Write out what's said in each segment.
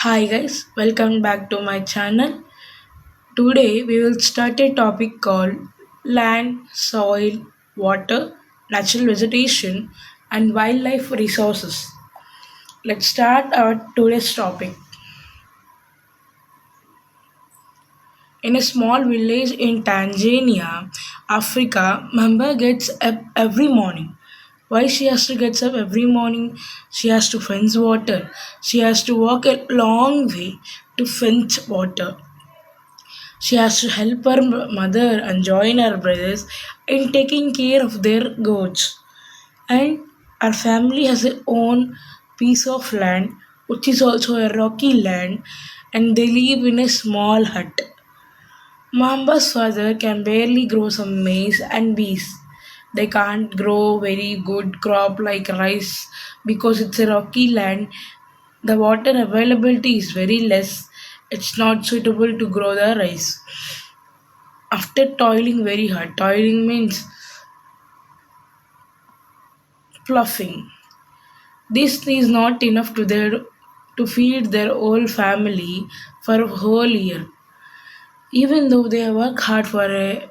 Hi guys, welcome back to my channel. Today we will start a topic called land, soil, water, natural vegetation, and wildlife resources. Let's start our today's topic. In a small village in Tanzania, Africa, Mamba gets up every morning. Why she has to get up every morning? She has to fetch water. She has to walk a long way to fetch water. She has to help her mother and join her brothers in taking care of their goats. And her family has their own piece of land, which is also a rocky land, and they live in a small hut. Mamba's father can barely grow some maize and bees. They can't grow very good crop like rice because it's a rocky land. The water availability is very less. It's not suitable to grow the rice. After toiling very hard, toiling means fluffing. This is not enough to feed their whole family for a whole year. Even though they work hard for a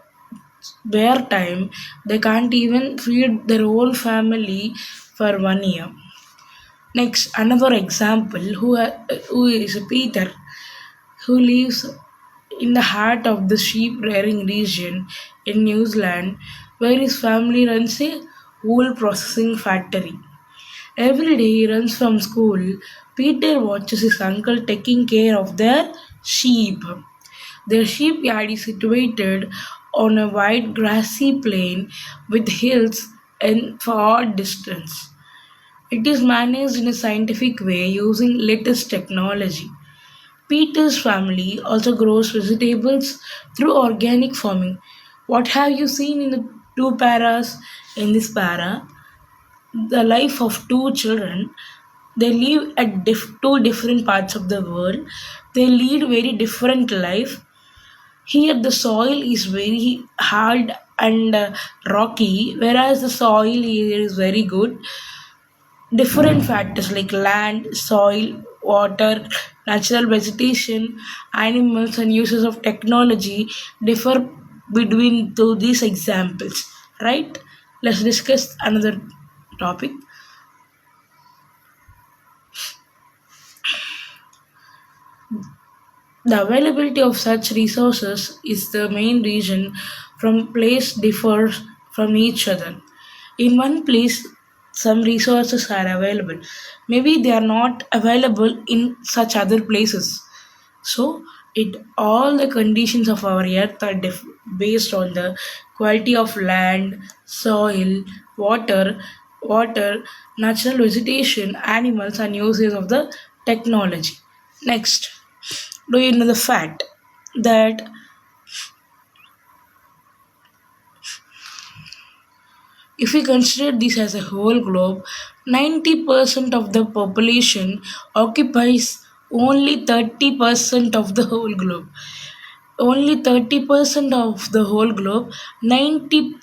bare time, they can't even feed their whole family for 1 year. Next, another example who is Peter, who lives in the heart of the sheep rearing region in New Zealand, where his family runs a wool processing factory. Every day he runs from school, Peter watches his uncle taking care of their sheep. Their sheepyard is situated on a wide grassy plain with hills in far distance. It is managed in a scientific way using latest technology. Peter's family also grows vegetables through organic farming. What have you seen in the two paras? In this para, the life of two children. They live at two different parts of the world. They lead very different life. Here, the soil is very hard and rocky, whereas the soil here is very good. Different factors like land, soil, water, natural vegetation, animals, and uses of technology differ between these examples. Right? Let's discuss another topic. The availability of such resources is the main reason from place differs from each other. In one place, some resources are available. Maybe they are not available in such other places. So, it all the conditions of our earth are based on the quality of land, soil, water, water, natural vegetation, animals, and uses of the technology. Next, do you know the fact that if we consider this as a whole globe, 90% of the population occupies only 30% of the whole globe. Only 30% of the whole globe, 90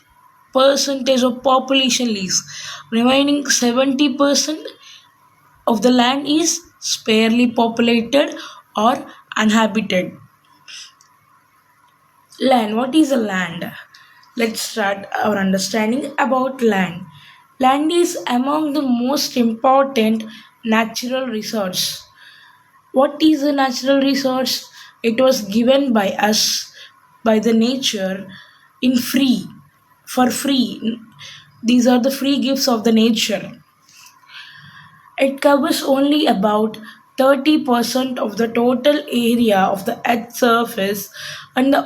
percentage of population lives. Remaining 70% of the land is sparely populated or uninhabited. Land. What is a land? Let's start our understanding about land. Land is among the most important natural resource. What is a natural resource? It was given by us, by the nature, in free, for free. These are the free gifts of the nature. It covers only about 30% of the total area of the earth's surface, and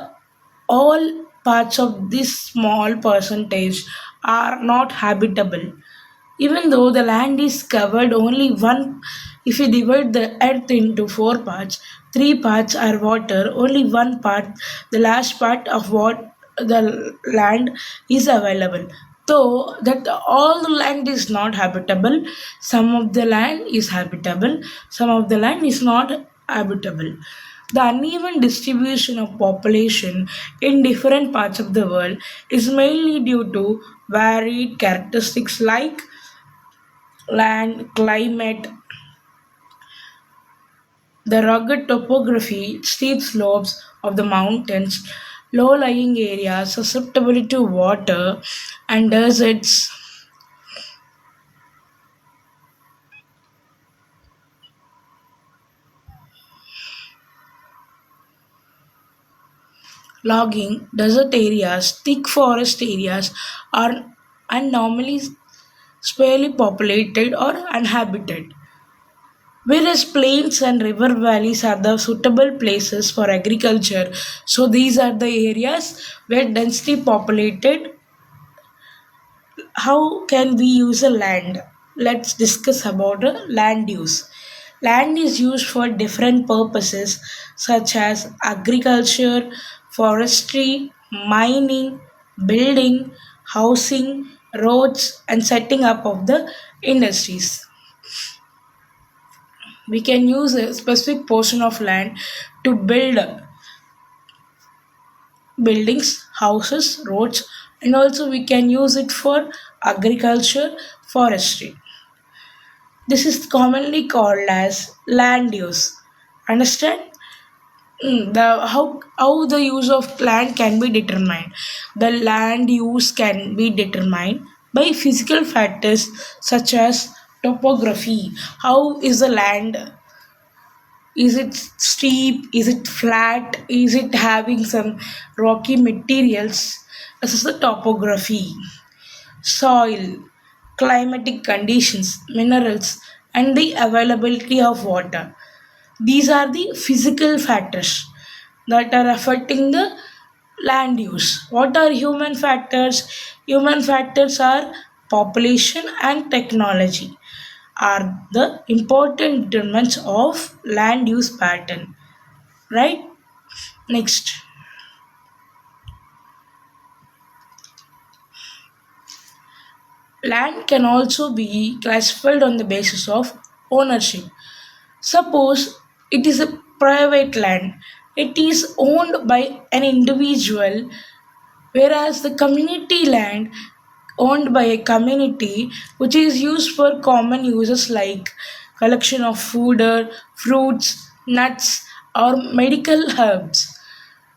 all parts of this small percentage are not habitable. Even though the land is covered only one, if we divide the earth into four parts, three parts are water, only one part, the last part of what the land is available. Though that all the land is not habitable, some of the land is habitable, some of the land is not habitable. The uneven distribution of population in different parts of the world is mainly due to varied characteristics like land, climate, The rugged topography, steep slopes of the mountains, low-lying areas susceptible to water, and deserts, logging, desert areas, thick forest areas are normally sparsely populated or uninhabited. Whereas plains and river valleys are the suitable places for agriculture. So these are the areas where densely populated. How can we use a land? Let's discuss about a land use. Land is used for different purposes such as agriculture, forestry, mining, building, housing, roads, and setting up of the industries. We can use a specific portion of land to build buildings, houses, roads, and also we can use it for agriculture, forestry. This is commonly called as land use. Understand? How the use of land can be determined. The land use can be determined by physical factors such as topography. How is the land? Is it steep? Is it flat? Is it having some rocky materials? This is the topography. Soil, climatic conditions, minerals, and the availability of water. These are the physical factors that are affecting the land use. What are human factors? Human factors are population and technology are the important determinants of land use pattern. Right? Next, land can also be classified on the basis of ownership. Suppose it is a private land, it is owned by an individual, whereas the community land owned by a community which is used for common uses like collection of food or fruits, nuts, or medical herbs.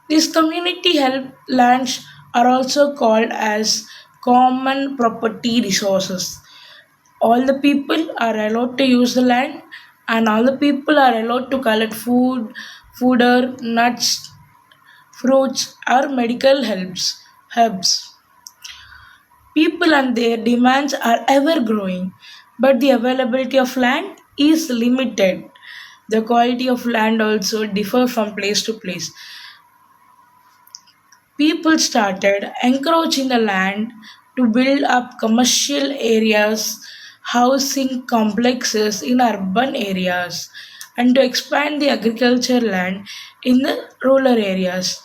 These community help lands are also called as common property resources. All the people are allowed to use the land and all the people are allowed to collect food, fooder, nuts, fruits, or medical helps, herbs. People and their demands are ever growing, but the availability of land is limited. The quality of land also differ from place to place. People started encroaching the land to build up commercial areas, housing complexes in urban areas, and to expand the agriculture land in the rural areas.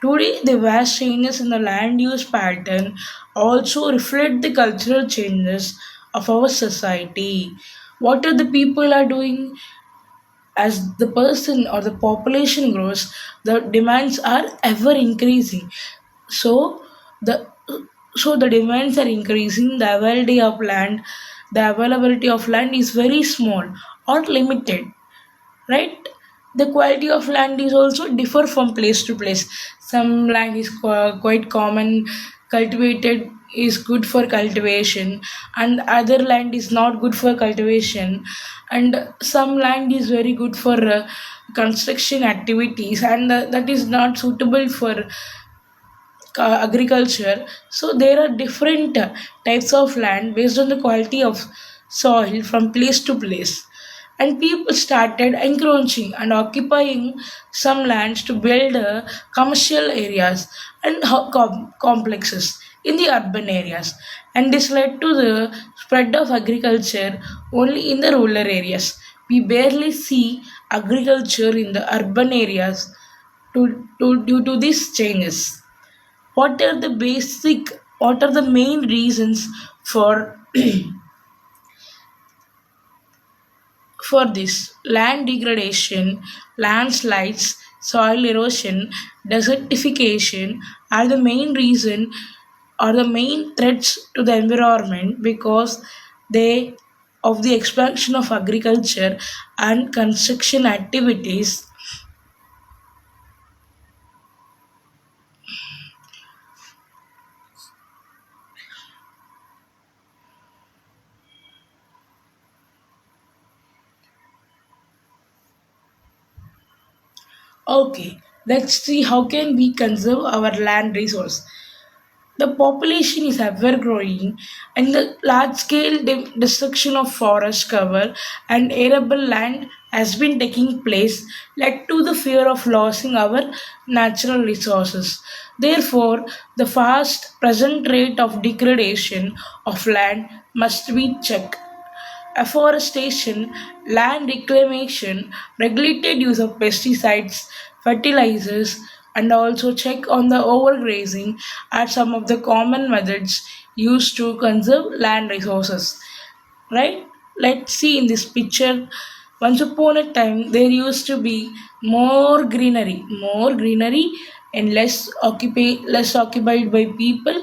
Today, the vast changes in the land use pattern also reflect the cultural changes of our society. What are the people are doing? As the person or the population grows, the demands are ever increasing. So the the demands are increasing. The availability of land is very small or limited, right? The quality of land is also differ from place to place. Some land is quite common, cultivated is good for cultivation, and other land is not good for cultivation, and some land is very good for construction activities, and that is not suitable for agriculture. So there are different types of land based on the quality of soil from place to place. And people started encroaching and occupying some lands to build commercial areas and complexes in the urban areas. And this led to the spread of agriculture only in the rural areas. We barely see agriculture in the urban areas due to these changes. What are the main reasons for for this? Land degradation, landslides, soil erosion, desertification are the main reason or the main threats to the environment because they of the expansion of agriculture and construction activities. Okay, let's see how can we conserve our land resource. The population is ever growing, and the large scale destruction of forest cover and arable land has been taking place, led to the fear of losing our natural resources. Therefore, the fast present rate of degradation of land must be checked. Afforestation, land reclamation, regulated use of pesticides, fertilizers, and also check on the overgrazing are some of the common methods used to conserve land resources. Right? Let's see in this picture. Once upon a time, there used to be more greenery, and less occupied by people.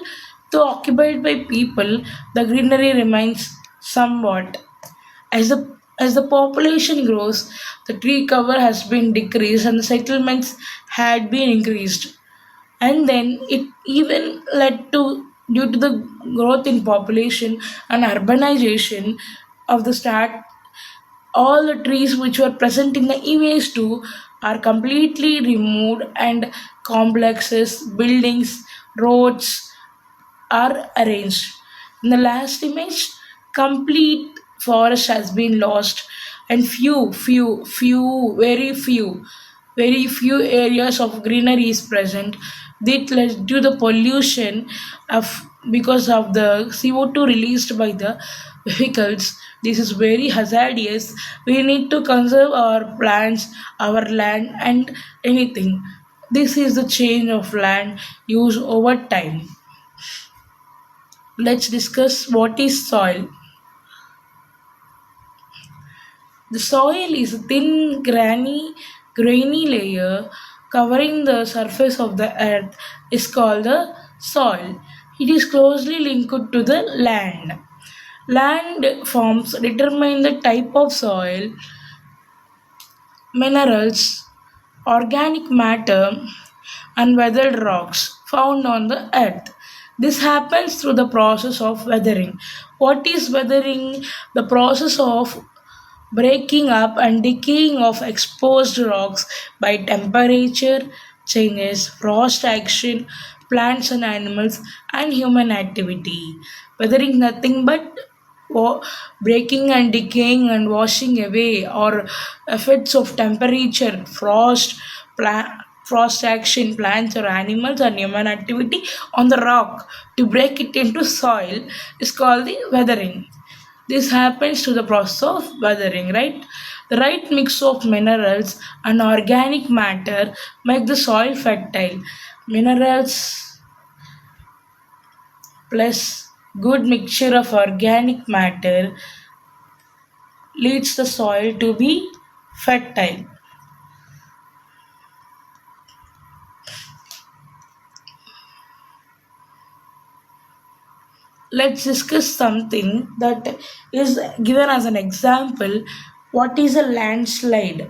Though occupied by people, the greenery remains somewhat. As the population grows, the tree cover has been decreased and the settlements had been increased. And then it even led to, due to the growth in population and urbanization of the start, all the trees which were present in the image too are completely removed, and complexes, buildings, roads are arranged. In the last image, complete forest has been lost, and very few areas of greenery is present. That led to the pollution of, because of the CO2 released by the vehicles. This is very hazardous. We need to conserve our plants, our land, and anything. This is the change of land use over time. Let's discuss what is soil. The soil is a thin, grainy layer covering the surface of the earth is called the soil. It is closely linked to the land. Land forms determine the type of soil, minerals, organic matter, and weathered rocks found on the earth. This happens through the process of weathering. What is weathering? The process of breaking up and decaying of exposed rocks by temperature changes, frost action, plants and animals, and human activity. Weathering nothing but breaking and decaying and washing away, or effects of temperature, frost action, plants or animals, and human activity on the rock to break it into soil is called the weathering. This happens to the process of weathering, right? The right mix of minerals and organic matter make the soil fertile. Minerals plus good mixture of organic matter leads the soil to be fertile. Let's discuss something that is given as an example. What is a landslide?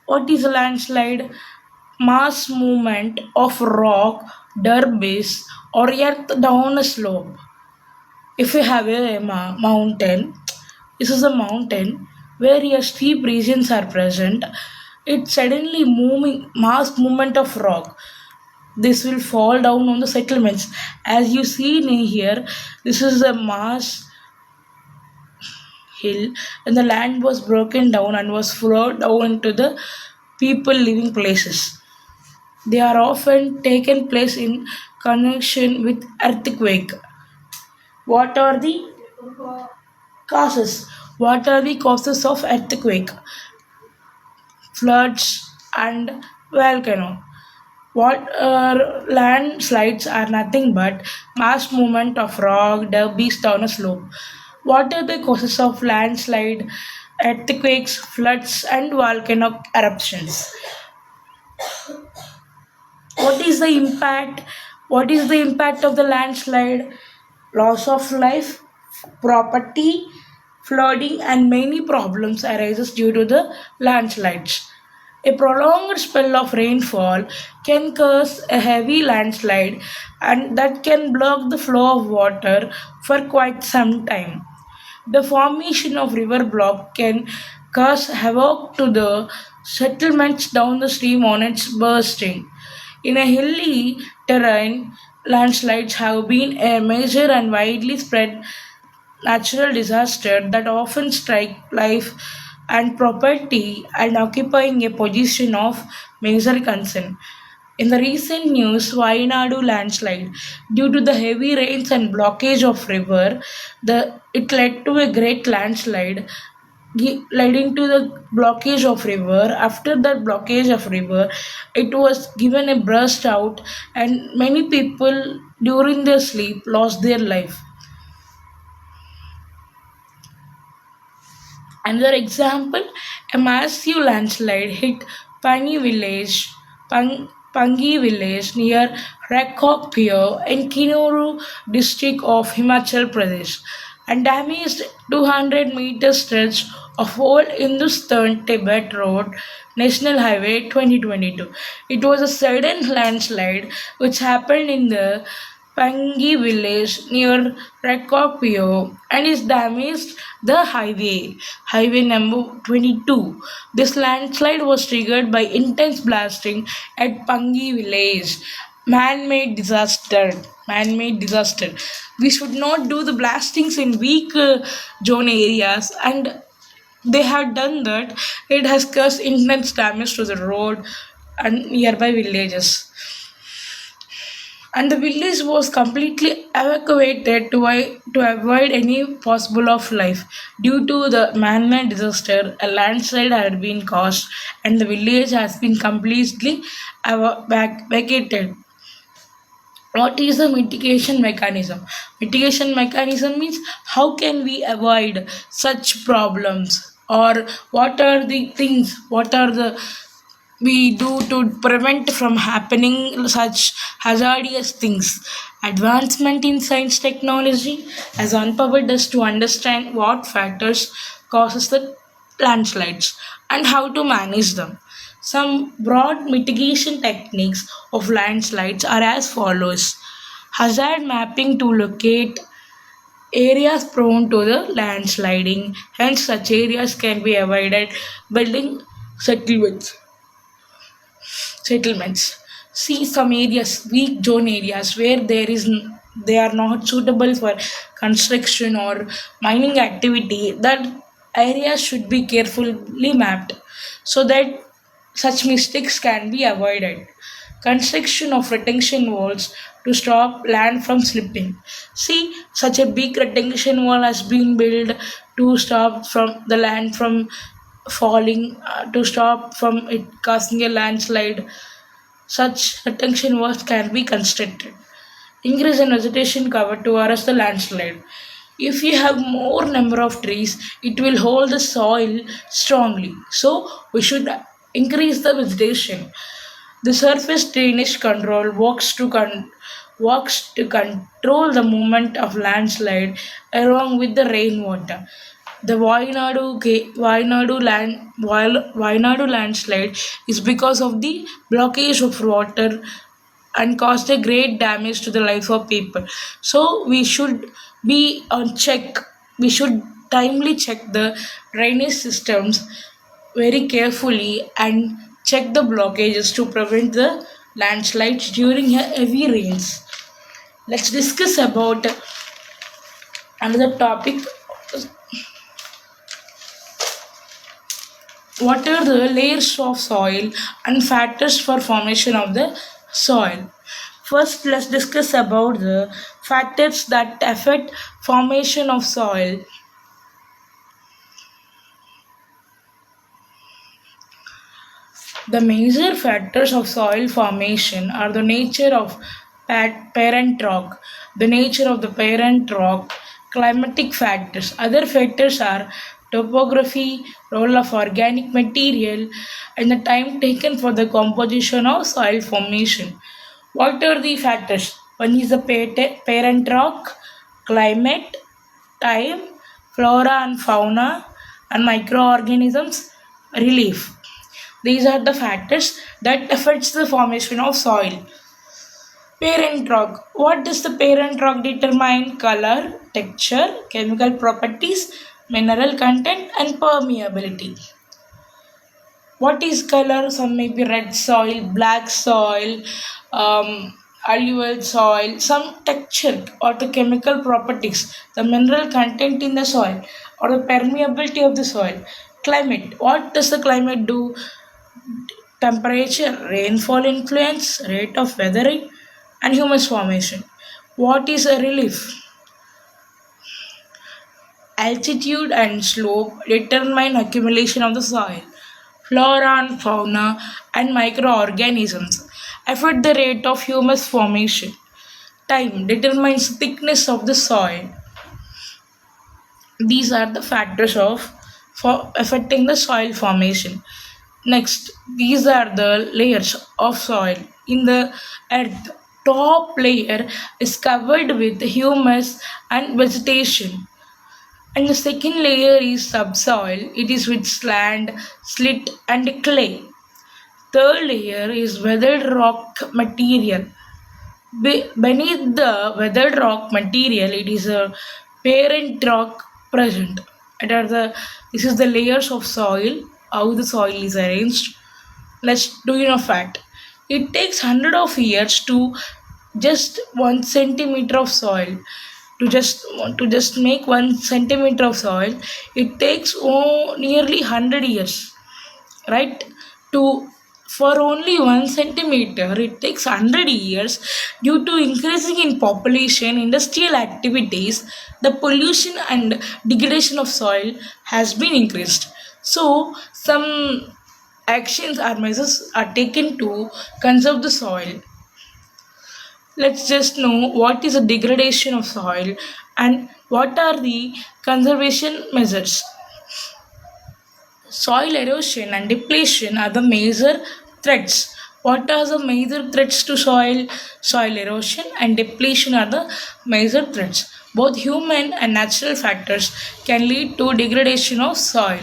What is a landslide? Mass movement of rock, debris, or earth down a slope. If you have a mountain, this is a mountain where your steep regions are present. It's suddenly moving, mass movement of rock. This will fall down on the settlements. As you see in here, this is a mass hill, and the land was broken down and was flowed down into the people living places. They are often taken place in connection with earthquake. What are the causes? What are the causes of earthquake, floods, and volcano? What landslides are nothing but mass movement of rock, debris down a slope. What are the causes of landslide, earthquakes, floods, and volcanic eruptions? What is the impact? What is the impact of the landslide? Loss of life, property, flooding, and many problems arises due to the landslides. A prolonged spell of rainfall can cause a heavy landslide and that can block the flow of water for quite some time. The formation of river block can cause havoc to the settlements down the stream on its bursting. In a hilly terrain, landslides have been a major and widely spread natural disaster that often strike life and property and occupying a position of major concern. In the recent news, Wayanadu landslide, due to the heavy rains and blockage of river, it led to a great landslide leading to the blockage of river. After that blockage of river, it was given a burst out and many people during their sleep lost their life. Another example, a massive landslide hit Pangi village near Rakok Pier in Kinuru district of Himachal Pradesh and damaged 200 meter stretch of old Hindustan Tibet Road National Highway 2022. It was a sudden landslide which happened in the Pangi village near Rakopio and is damaged the highway number 22. This landslide was triggered by intense blasting at Pangi village. Man-made disaster. Man-made disaster. We should not do the blastings in weak zone areas, and they have done that. It has caused intense damage to the road and nearby villages, and the village was completely evacuated to avoid any possible of life. Due to the man-made disaster, a landslide had been caused and the village has been completely vacated. What is the mitigation mechanism? Mitigation mechanism means how can we avoid such problems, or what are the we do to prevent from happening such hazardous things. Advancement in science technology has empowered us to understand what factors causes the landslides and how to manage them. Some broad mitigation techniques of landslides are as follows: hazard mapping to locate areas prone to the landsliding, hence such areas can be avoided building settlements settlements. See some areas, weak zone areas where they are not suitable for construction or mining activity. That area should be carefully mapped so that such mistakes can be avoided. Construction of retention walls to stop land from slipping. See, such a big retention wall has been built to stop from the land from falling, to stop from it causing a landslide. Such retention walls can be constructed. Increase in vegetation cover to arrest the landslide. If you have more number of trees, it will hold the soil strongly. So we should increase the vegetation. The surface drainage control works to control the movement of landslide along with the rainwater. The Wayanadu landslide is because of the blockage of water and caused a great damage to the life of people. So we should be on check. We should timely check the drainage systems very carefully and check the blockages to prevent the landslides during heavy rains. Let's discuss about another topic. What are the layers of soil and factors for formation of the soil? First, let's discuss about the factors that affect formation of soil. The major factors of soil formation are the nature of parent rock, the nature of the parent rock, climatic factors. Other factors are topography, role of organic material, and the time taken for the composition of soil formation. What are the factors? One is the parent rock, climate, time, flora and fauna, and microorganisms, relief. These are the factors that affects the formation of soil. Parent rock. What does the parent rock determine? Color, texture, chemical properties, mineral content, and permeability. What is color? Some may be red soil, black soil, alluvial soil. Some texture or the chemical properties, the mineral content in the soil, or the permeability of the soil. Climate. What does the climate do? Temperature, rainfall influence, rate of weathering, and humus formation. What is a relief? Altitude and slope determine accumulation of the soil. Flora and fauna and microorganisms affect the rate of humus formation. Time determines the thickness of the soil. These are the factors of for affecting the soil formation. Next, these are the layers of soil in the earth. Top layer is covered with humus and vegetation, and the second layer is subsoil. It is with sand, slit, and clay. Third layer is weathered rock material. Beneath the weathered rock material, it is a parent rock present. It are the This is the layers of soil. How the soil is arranged. Let's do you know fact. It takes hundred of years to just 1 centimeter of soil to just make 1 centimeter of soil. It takes nearly 100 years, right? To For only 1 centimeter it takes 100 years. Due to increasing in population, industrial activities, the pollution and degradation of soil has been increased. So some actions or measures are taken to conserve the soil. Let's just know what is the degradation of soil and what are the conservation measures. Soil erosion and depletion are the major threats. What are the major threats to soil? Soil erosion and depletion are the major threats. Both human and natural factors can lead to degradation of soil.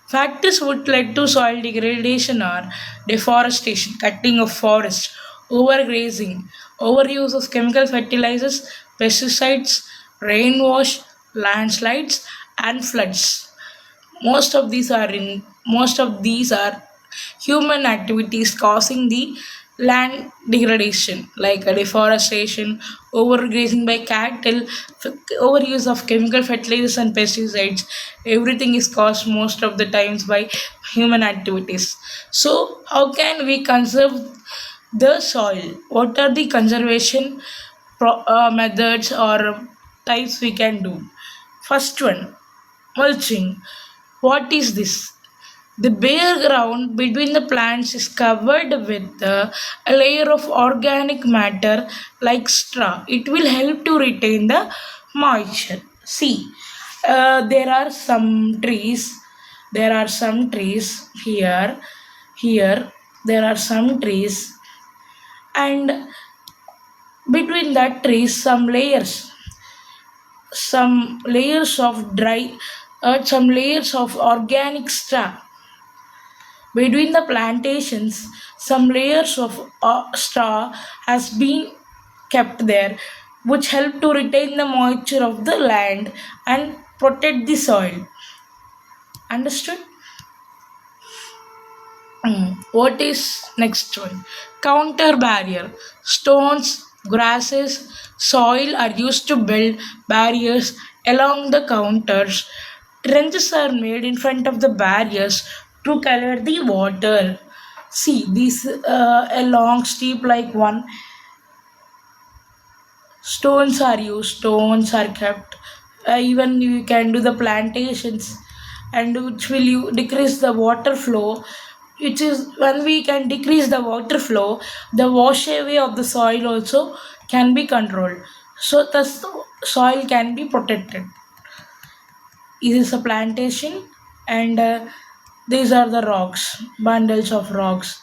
Factors would lead to soil degradation are deforestation, cutting of forests, overgrazing, overuse of chemical fertilizers, pesticides, rainwash, landslides, and floods. Most of these are human activities causing the land degradation, like deforestation, overgrazing by cattle, overuse of chemical fertilizers and pesticides. Everything is caused most of the times by human activities. So how can we conserve the soil? What are the conservation methods or types we can do? First one, mulching. What is this? The bare ground between the plants is covered with a layer of organic matter like straw. It will help to retain the moisture. See, there are some trees. There are some trees here. Here, there are some trees, and between that trees, some layers of dry earth, some layers of organic straw. Between the plantations, some layers of straw has been kept there, which help to retain the moisture of the land and protect the soil. Understood? What is next one? Counter barrier. Stones, grasses, soil are used to build barriers along the counters. Trenches are made in front of the barriers to cover the water. See, this a long steep like one. Stones are used. Stones are kept. Even you can do the plantations, and which will you decrease the water flow. Which is when we can decrease the water flow, the wash away of the soil also can be controlled. So the soil can be protected. It is a plantation, and these are the rocks, bundles of rocks.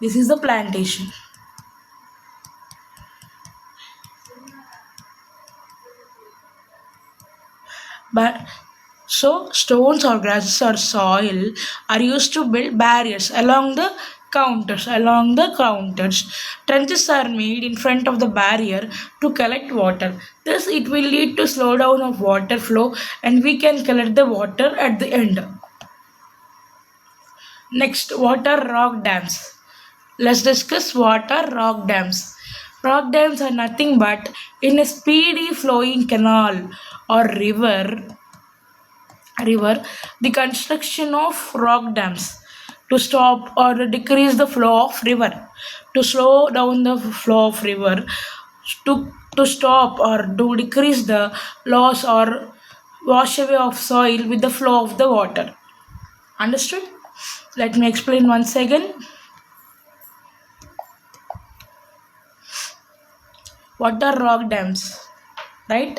This is the plantation. But so stones or grasses or soil are used to build barriers along the counters. Along the counters, trenches are made in front of the barrier to collect water. Thus, it will lead to slowdown of water flow, and we can collect the water at the end. Next, what are rock dams? Let's discuss what are rock dams. Rock dams are nothing but in a speedy flowing canal or river, the construction of rock dams to stop or decrease the flow of river, to slow down the flow of river, to stop or to decrease the loss or wash away of soil with the flow of the water. Understood? Let me explain once again. What are rock dams? Right?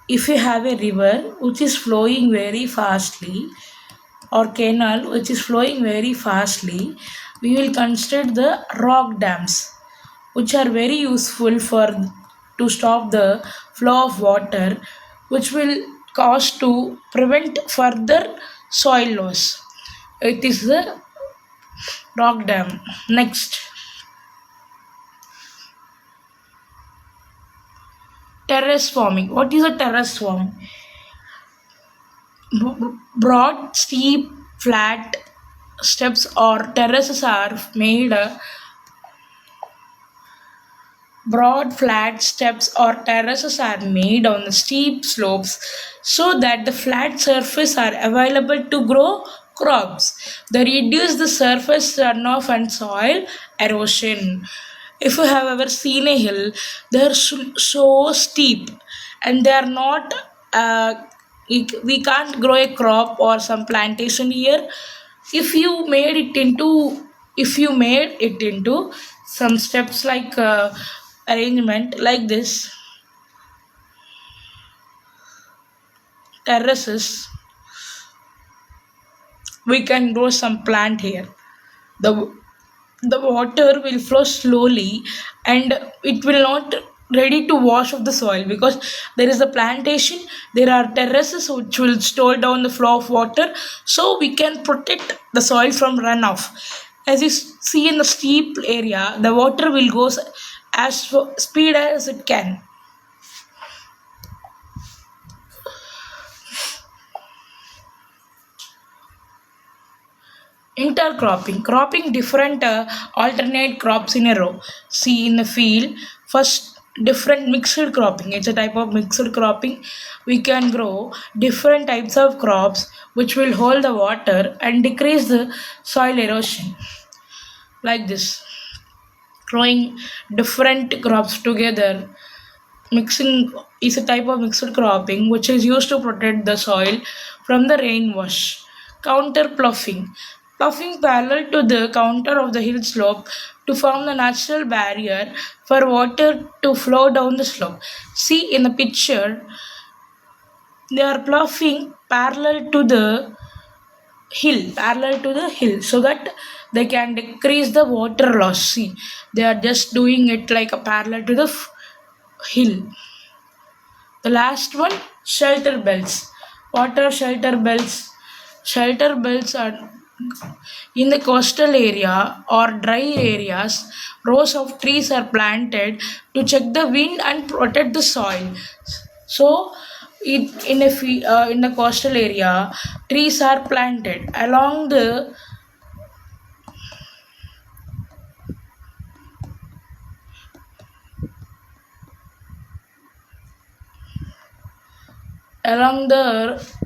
If you have a river which is flowing very fastly, or canal which is flowing very fastly, we will construct the rock dams, which are very useful for to stop the flow of water, which will cause to prevent further soil loss. It is the rock dam. Next, terrace forming. What is a terrace form? Broad, steep, flat steps or terraces are made. Broad, flat steps or terraces are made on the steep slopes so that the flat surface are available to grow crops. They reduce the surface runoff and soil erosion. If you have ever seen a hill, they are so steep and they are not. We can't grow a crop or some plantation here. If you made it into, if you made it into some steps like arrangement like this, terraces, we can grow some plant here. The the water will flow slowly and it will not ready to wash off the soil because there is a plantation, there are terraces which will store down the flow of water, so we can protect the soil from runoff. As you see in the steep area, the water will go as speed as it can. Intercropping, cropping different alternate crops in a row. See in the field, first different mixed cropping. It's a type of mixed cropping. We can grow different types of crops which will hold the water and decrease the soil erosion. Like this, growing different crops together. Mixing is a type of mixed cropping which is used to protect the soil from the rain wash. Counter ploughing. Ploughing parallel to the counter of the hill slope to form the natural barrier for water to flow down the slope. See in the picture, they are ploughing parallel to the hill, so that they can decrease the water loss. See, they are just doing it like a parallel to the hill. The last one, shelter belts. What are shelter belts? Shelter belts are in the coastal area or dry areas. Rows of trees are planted to check the wind and protect the soil. So, in the coastal area, trees are planted along the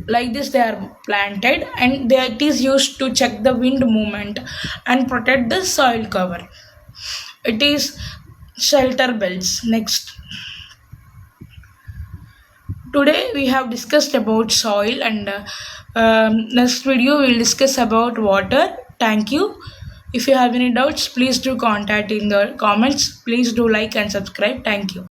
like this they are planted and it is used to check the wind movement and protect the soil cover. It is shelter belts. Next, today we have discussed about soil and next video we will discuss about water. Thank you. If you have any doubts, please do contact in the comments. Please do like and subscribe. Thank you.